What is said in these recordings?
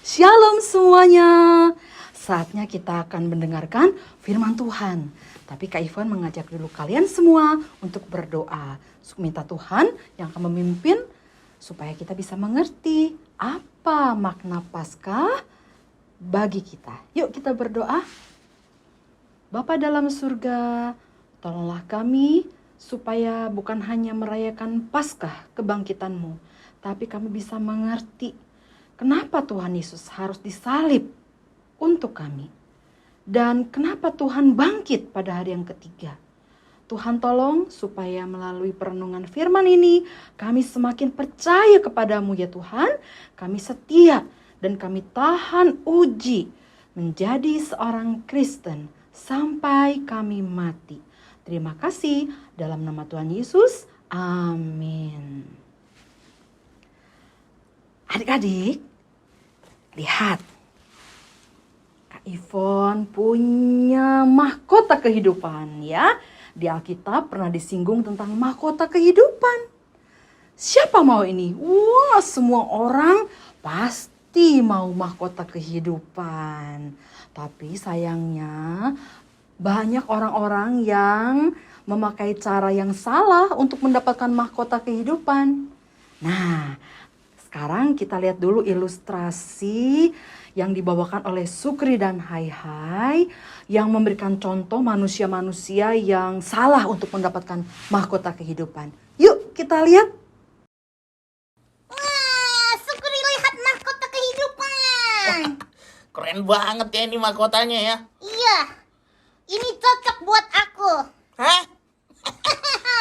Shalom semuanya. Saatnya kita akan mendengarkan firman Tuhan. Tapi Kak Ivon mengajak dulu kalian semua untuk berdoa. Minta Tuhan yang akan memimpin supaya kita bisa mengerti apa makna Paskah bagi kita. Yuk kita berdoa. Bapa dalam surga, tolonglah kami supaya bukan hanya merayakan Paskah kebangkitan-Mu, tapi kami bisa mengerti kenapa Tuhan Yesus harus disalib untuk kami. Dan kenapa Tuhan bangkit pada hari yang ketiga. Tuhan tolong supaya melalui perenungan firman ini kami semakin percaya kepadamu ya Tuhan. Kami setia dan kami tahan uji menjadi seorang Kristen sampai kami mati. Terima kasih dalam nama Tuhan Yesus. Amin. Adik-adik, lihat. Kak Ivon punya mahkota kehidupan ya. Di Alkitab pernah disinggung tentang mahkota kehidupan. Siapa mau ini? Wah, semua orang pasti mau mahkota kehidupan. Tapi sayangnya banyak orang-orang yang memakai cara yang salah untuk mendapatkan mahkota kehidupan. Nah, sekarang kita lihat dulu ilustrasi yang dibawakan oleh Sukri dan Hai yang memberikan contoh manusia-manusia yang salah untuk mendapatkan mahkota kehidupan. Yuk kita lihat. Wah, Sukri lihat mahkota kehidupan. Keren banget ya ini mahkotanya ya. Iya, ini cocok buat aku. Hah?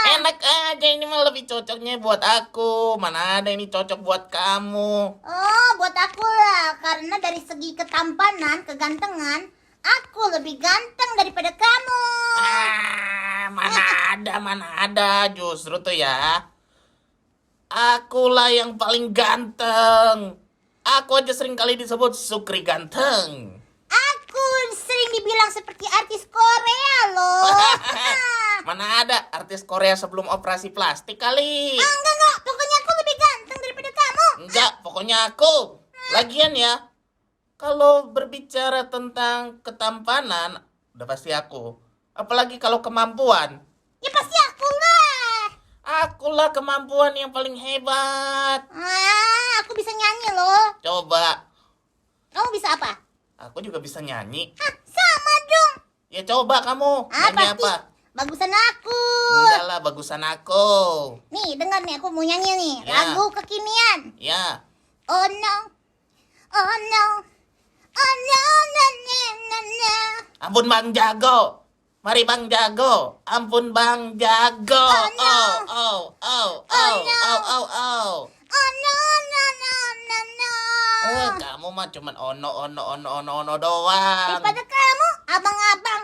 Enak aja, ini mah lebih cocoknya buat aku. Mana ada ini cocok buat kamu. Oh, buat aku lah. Karena dari segi ketampanan, kegantengan, aku lebih ganteng daripada kamu. Mana ada. Justru tuh ya, akulah yang paling ganteng. Aku aja sering kali disebut Sukri ganteng. Aku sering dibilang seperti artis Korea loh. Mana ada artis Korea sebelum operasi plastik kali. Enggak. Pokoknya aku lebih ganteng daripada kamu. Enggak, pokoknya aku. Lagian ya, kalau berbicara tentang ketampanan, udah pasti aku. Apalagi kalau kemampuan. Ya pasti aku lah. Akulah kemampuan yang paling hebat. Aku bisa nyanyi loh. Coba, Kamu bisa apa? aku juga bisa nyanyi. Sama dong. Ya coba kamu, nyanyi Pasti apa? bagusan aku. Enggak lah, bagusan aku. Nih, dengar nih, aku mau nyanyi nih. Ya. Lagu kekinian. Ya, Oh no, oh no, oh no, na na na na. ampun Bang Jago. Mari Bang Jago. Ampun Bang Jago. Oh, no. Oh. Oh no, no, no, no, no. Kamu mah cuman ono doang. Daripada kamu, abang-abang.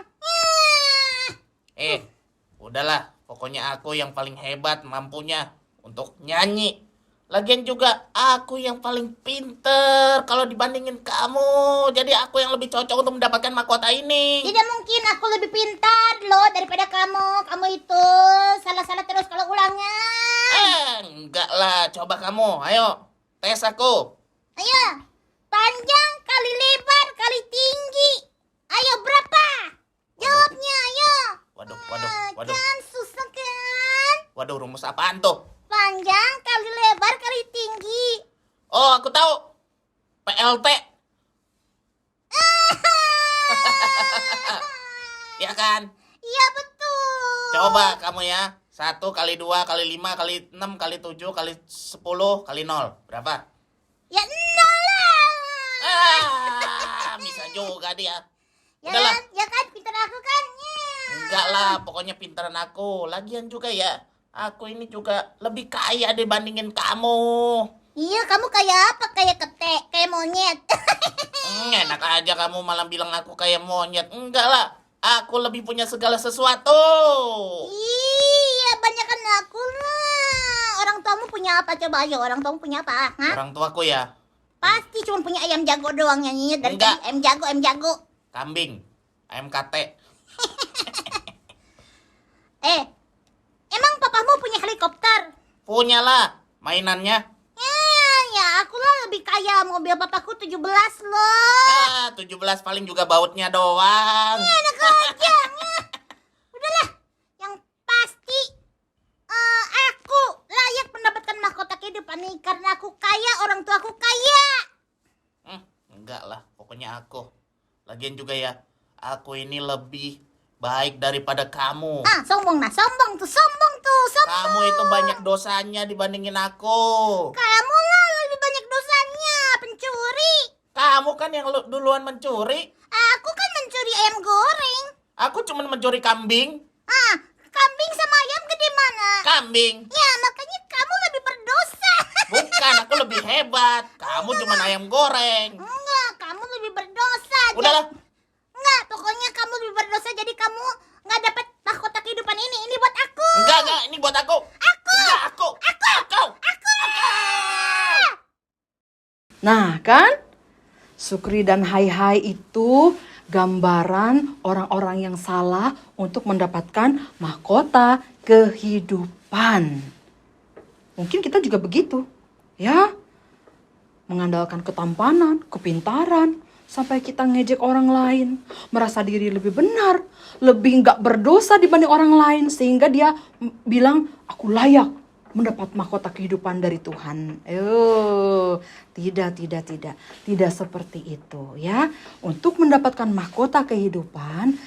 Udahlah, pokoknya aku yang paling hebat mampunya untuk nyanyi. Lagian juga aku yang paling pinter kalau dibandingin kamu. Jadi aku yang lebih cocok untuk mendapatkan mahkota ini. Tidak mungkin aku lebih pintar loh daripada kamu. Kamu itu salah-salah terus kalau ulangnya. Enggak lah, coba kamu. Ayo, tes aku. Ayo, panjang kali lebar kali tinggi. Ayo berapa? Jawabnya ayo. Waduh. Kan susah kan? Waduh, rumus apaan tuh? Panjang kali lebar kali tinggi. Oh, aku tahu. PLT. Ya kan? Iya betul. Coba kamu ya. 1 kali 2 kali 5 kali 6 kali 7 kali 10 kali 0. Berapa? Ya nol lah. Bisa juga dia. Ya Udahlah. kan? Ya kan pintar aku kan? Enggak lah, pokoknya pintaran aku. Lagian juga ya, aku ini juga lebih kaya dibandingin kamu. Iya, kamu kayak apa? Kayak ketek, kayak monyet. Enak aja kamu malah bilang aku kayak monyet. Enggak lah, aku lebih punya segala sesuatu. Iya, banyakan aku lah. Orang tuamu punya apa? Coba ayo, orang tuamu punya apa? Hah? Orang tuaku ya, Pasti cuma punya ayam jago doang nyanyinya dari Enggak. tadi. Ayam jago. kambing, ayam kate. Emang papamu punya helikopter? Punya lah mainannya. Ya aku lah lebih kaya. Mobil papaku 17 loh. 17 paling juga bautnya doang. Enak aja. Udahlah, yang pasti aku layak mendapatkan mahkota kehidupan nih. Karena aku kaya, orang tua aku kaya. Enggak lah, pokoknya aku. Lagian juga ya, aku ini lebih baik daripada kamu. Sombong sombong. Kamu itu banyak dosanya dibandingin aku. Kamu lah lebih banyak dosanya, pencuri. Kamu kan yang duluan mencuri. Aku kan mencuri ayam goreng. Aku cuma mencuri kambing. Kambing sama ayam gede mana? Kambing. Ya, makanya kamu lebih berdosa. Bukan, aku lebih hebat. Kamu cuma ayam goreng. Enggak, kamu lebih berdosa. Udahlah. Enggak, pokoknya kamu lebih berdosa jadi kamu nggak dapat mahkota kehidupan ini. Ini buat aku. Enggak, ini buat aku. Enggak, aku. Nah kan, Sukri dan Hai itu gambaran orang-orang yang salah untuk mendapatkan mahkota kehidupan. Mungkin kita juga begitu, ya. Mengandalkan ketampanan, kepintaran, sampai kita ngejek orang lain. Merasa diri lebih benar, lebih nggak berdosa dibanding orang lain. Sehingga dia bilang, aku layak mendapat mahkota kehidupan dari Tuhan. Tidak seperti itu ya. Untuk mendapatkan mahkota kehidupan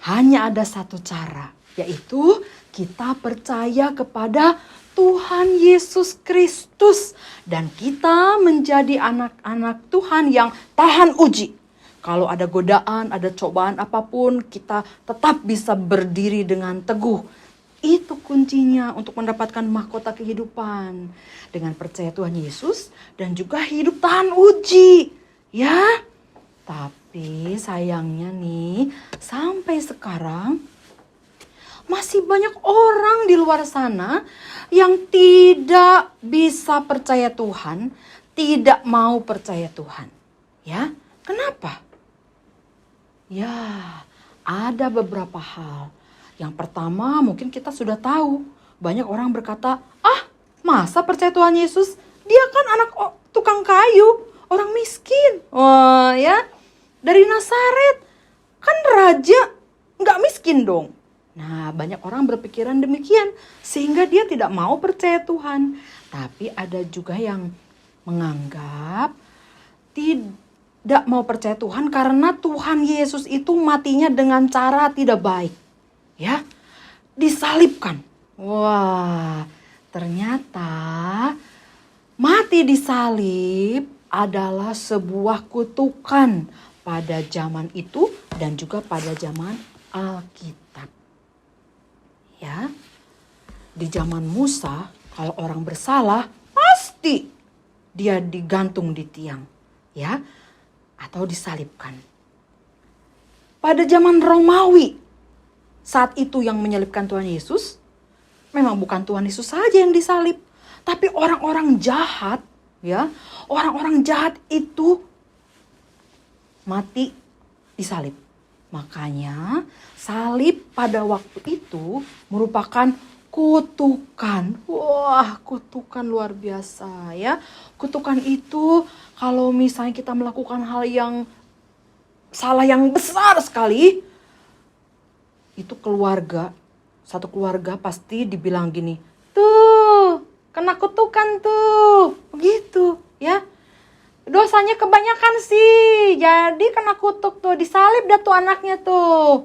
hanya ada satu cara, yaitu kita percaya kepada Tuhan Yesus Kristus dan kita menjadi anak-anak Tuhan yang tahan uji. Kalau ada godaan, ada cobaan apapun, kita tetap bisa berdiri dengan teguh. Itu kuncinya untuk mendapatkan mahkota kehidupan. Dengan percaya Tuhan Yesus dan juga hidup tahan uji. Ya, tapi sayangnya nih, sampai sekarang masih banyak orang di luar sana yang tidak bisa percaya Tuhan, tidak mau percaya Tuhan. Ya, kenapa? Ya, ada beberapa hal. Yang pertama mungkin kita sudah tahu. Banyak orang berkata, masa percaya Tuhan Yesus? Dia kan anak tukang kayu, orang miskin. Ya, dari Nazaret. Kan raja, nggak miskin dong. Nah, banyak orang berpikiran demikian. Sehingga dia tidak mau percaya Tuhan. Tapi ada juga yang menganggap tidak mau percaya Tuhan karena Tuhan Yesus itu matinya dengan cara tidak baik. Ya, disalibkan. Wah, ternyata mati disalib adalah sebuah kutukan pada zaman itu dan juga pada zaman Alkitab. Ya, di zaman Musa, kalau orang bersalah pasti dia digantung di tiang, ya, atau disalibkan. Pada zaman Romawi, saat itu yang menyalibkan Tuhan Yesus, memang bukan Tuhan Yesus saja yang disalib, tapi orang-orang jahat, ya, orang-orang jahat itu mati disalib. Makanya salib pada waktu itu merupakan kutukan. Wah, kutukan luar biasa ya. Kutukan itu kalau misalnya kita melakukan hal yang salah yang besar sekali, itu satu keluarga pasti dibilang gini, tuh kena kutukan tuh, begitu ya. Dosanya kebanyakan sih, jadi kena kutuk tuh, disalib dah tuh anaknya tuh.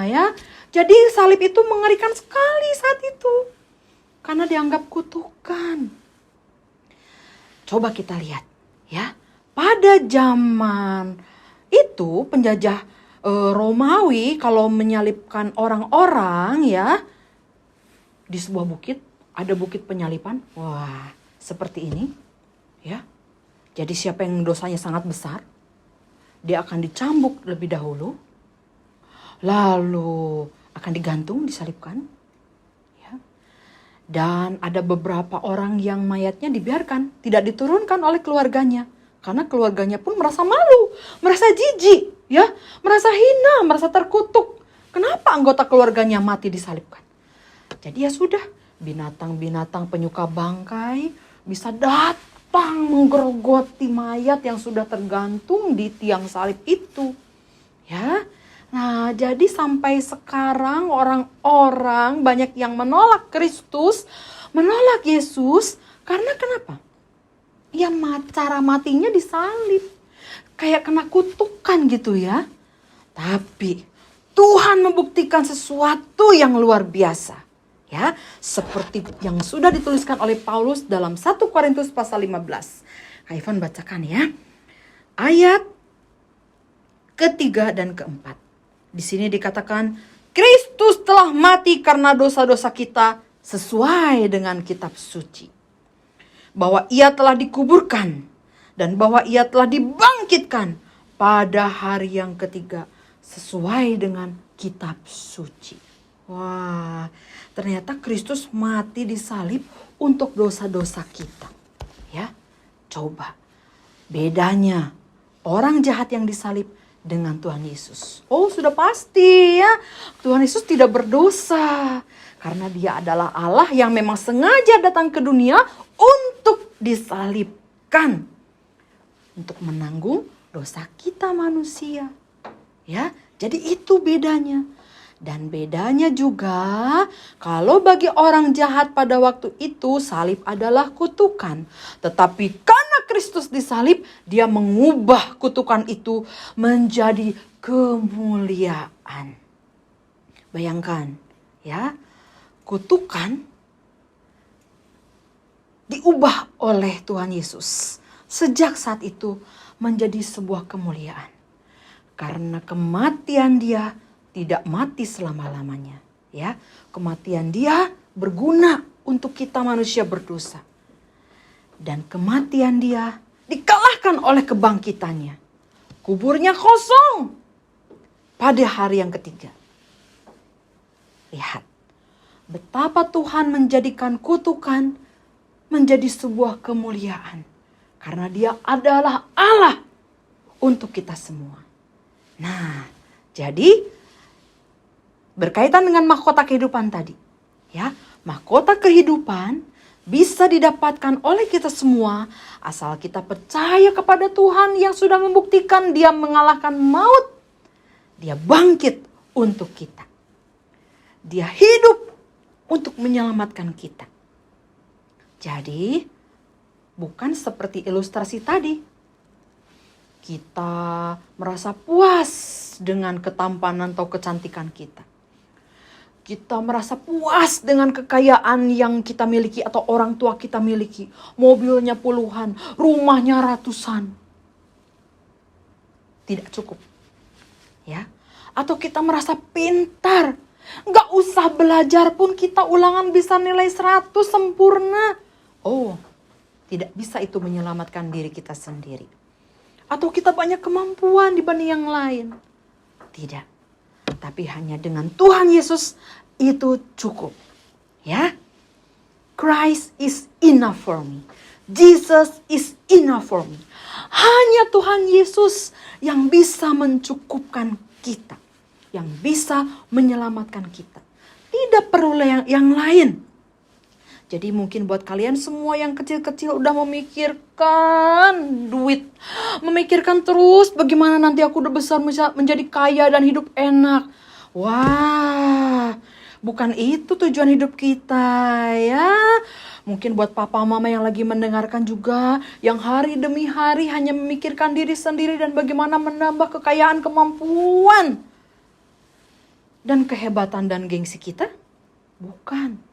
Ya, jadi salib itu mengerikan sekali saat itu, karena dianggap kutukan. Coba kita lihat ya, pada zaman itu penjajah Romawi kalau menyalibkan orang-orang ya di sebuah bukit, ada bukit penyalipan. Wah, seperti ini ya. Jadi siapa yang dosanya sangat besar, dia akan dicambuk lebih dahulu, lalu akan digantung, disalibkan. Ya. Dan ada beberapa orang yang mayatnya dibiarkan, tidak diturunkan oleh keluarganya. Karena keluarganya pun merasa malu, merasa jijik, ya, merasa hina, merasa terkutuk. Kenapa anggota keluarganya mati disalibkan? Jadi ya sudah, binatang-binatang penyuka bangkai bisa datang menggerogoti mayat yang sudah tergantung di tiang salib itu. Ya. Nah, jadi sampai sekarang orang-orang banyak yang menolak Kristus, menolak Yesus karena kenapa? Ya cara matinya disalib. Kayak kena kutukan gitu ya. Tapi Tuhan membuktikan sesuatu yang luar biasa. Ya, seperti yang sudah dituliskan oleh Paulus dalam 1 Korintus pasal 15. Kak Ivan bacakan ya. Ayat ketiga dan keempat. Di sini dikatakan, Kristus telah mati karena dosa-dosa kita sesuai dengan kitab suci. Bahwa ia telah dikuburkan dan bahwa ia telah dibangkitkan pada hari yang ketiga sesuai dengan kitab suci. Wah, ternyata Kristus mati di salib untuk dosa-dosa kita. Ya, coba bedanya orang jahat yang disalib dengan Tuhan Yesus. Oh, sudah pasti ya, Tuhan Yesus tidak berdosa karena Dia adalah Allah yang memang sengaja datang ke dunia untuk disalibkan, untuk menanggung dosa kita manusia. Ya, jadi itu bedanya. Dan bedanya juga, kalau bagi orang jahat pada waktu itu salib adalah kutukan. Tetapi karena Kristus disalib, Dia mengubah kutukan itu menjadi kemuliaan. Bayangkan ya, kutukan diubah oleh Tuhan Yesus. Sejak saat itu menjadi sebuah kemuliaan. Karena kematian Dia tidak mati selama-lamanya, ya. Kematian Dia berguna untuk kita manusia berdosa. Dan kematian Dia dikalahkan oleh kebangkitannya. Kuburnya kosong pada hari yang ketiga. Lihat betapa Tuhan menjadikan kutukan menjadi sebuah kemuliaan. Karena Dia adalah Allah untuk kita semua. Nah, jadi berkaitan dengan mahkota kehidupan tadi, ya, mahkota kehidupan bisa didapatkan oleh kita semua asal kita percaya kepada Tuhan yang sudah membuktikan Dia mengalahkan maut. Dia bangkit untuk kita. Dia hidup untuk menyelamatkan kita. Jadi, bukan seperti ilustrasi tadi. Kita merasa puas dengan ketampanan atau kecantikan kita. Kita merasa puas dengan kekayaan yang kita miliki atau orang tua kita miliki. Mobilnya puluhan, rumahnya ratusan. Tidak cukup. Ya. Atau kita merasa pintar. Nggak usah belajar pun kita ulangan bisa nilai 100 sempurna. Oh, tidak bisa itu menyelamatkan diri kita sendiri. Atau kita banyak kemampuan dibanding yang lain. Tidak. Tapi hanya dengan Tuhan Yesus itu cukup. Ya. Christ is enough for me. Jesus is enough for me. Hanya Tuhan Yesus yang bisa mencukupkan kita. Yang bisa menyelamatkan kita. Tidak perlu yang lain. Jadi mungkin buat kalian semua yang kecil-kecil udah memikirkan duit. Memikirkan terus bagaimana nanti aku udah besar menjadi kaya dan hidup enak. Wah, bukan itu tujuan hidup kita ya. Mungkin buat papa mama yang lagi mendengarkan juga. Yang hari demi hari hanya memikirkan diri sendiri dan bagaimana menambah kekayaan, kemampuan. Dan kehebatan dan gengsi kita. Bukan.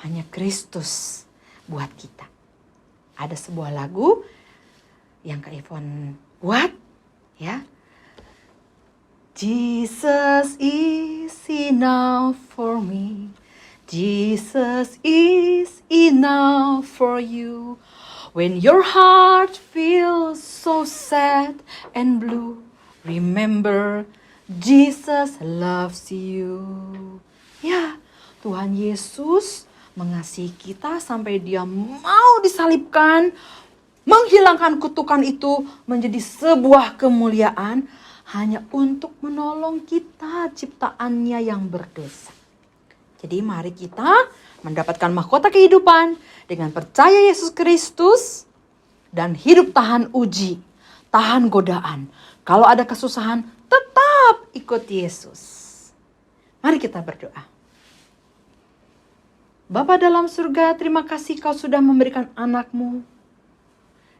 Hanya Kristus buat kita. Ada sebuah lagu yang Kak Ivon buat, ya. Jesus is enough for me. Jesus is enough for you. When your heart feels so sad and blue, remember Jesus loves you. Ya, Tuhan Yesus mengasihi kita sampai Dia mau disalibkan, menghilangkan kutukan itu menjadi sebuah kemuliaan hanya untuk menolong kita ciptaannya yang berdosa. Jadi mari kita mendapatkan mahkota kehidupan dengan percaya Yesus Kristus dan hidup tahan uji, tahan godaan. Kalau ada kesusahan, tetap ikut Yesus. Mari kita berdoa. Bapa dalam surga, terima kasih Kau sudah memberikan anakmu.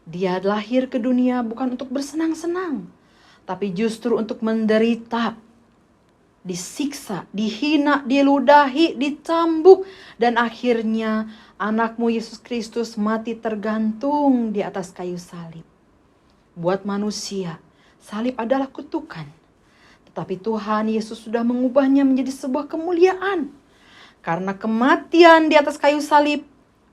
Dia lahir ke dunia bukan untuk bersenang-senang, tapi justru untuk menderita, disiksa, dihina, diludahi, dicambuk, dan akhirnya anakmu Yesus Kristus mati tergantung di atas kayu salib. Buat manusia, salib adalah kutukan. Tetapi Tuhan Yesus sudah mengubahnya menjadi sebuah kemuliaan. Karena kematian di atas kayu salib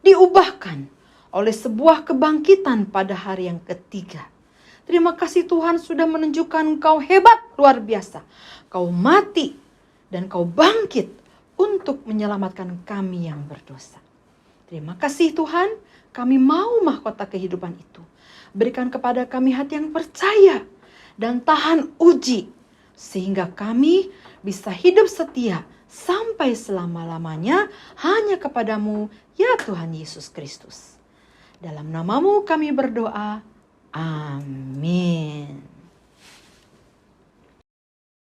diubahkan oleh sebuah kebangkitan pada hari yang ketiga. Terima kasih Tuhan sudah menunjukkan Kau hebat luar biasa. Kau mati dan Kau bangkit untuk menyelamatkan kami yang berdosa. Terima kasih Tuhan, kami mau mahkota kehidupan itu. Berikan kepada kami hati yang percaya dan tahan uji, sehingga kami bisa hidup setia sampai selama-lamanya hanya kepadamu, ya Tuhan Yesus Kristus. Dalam namamu kami berdoa. Amin.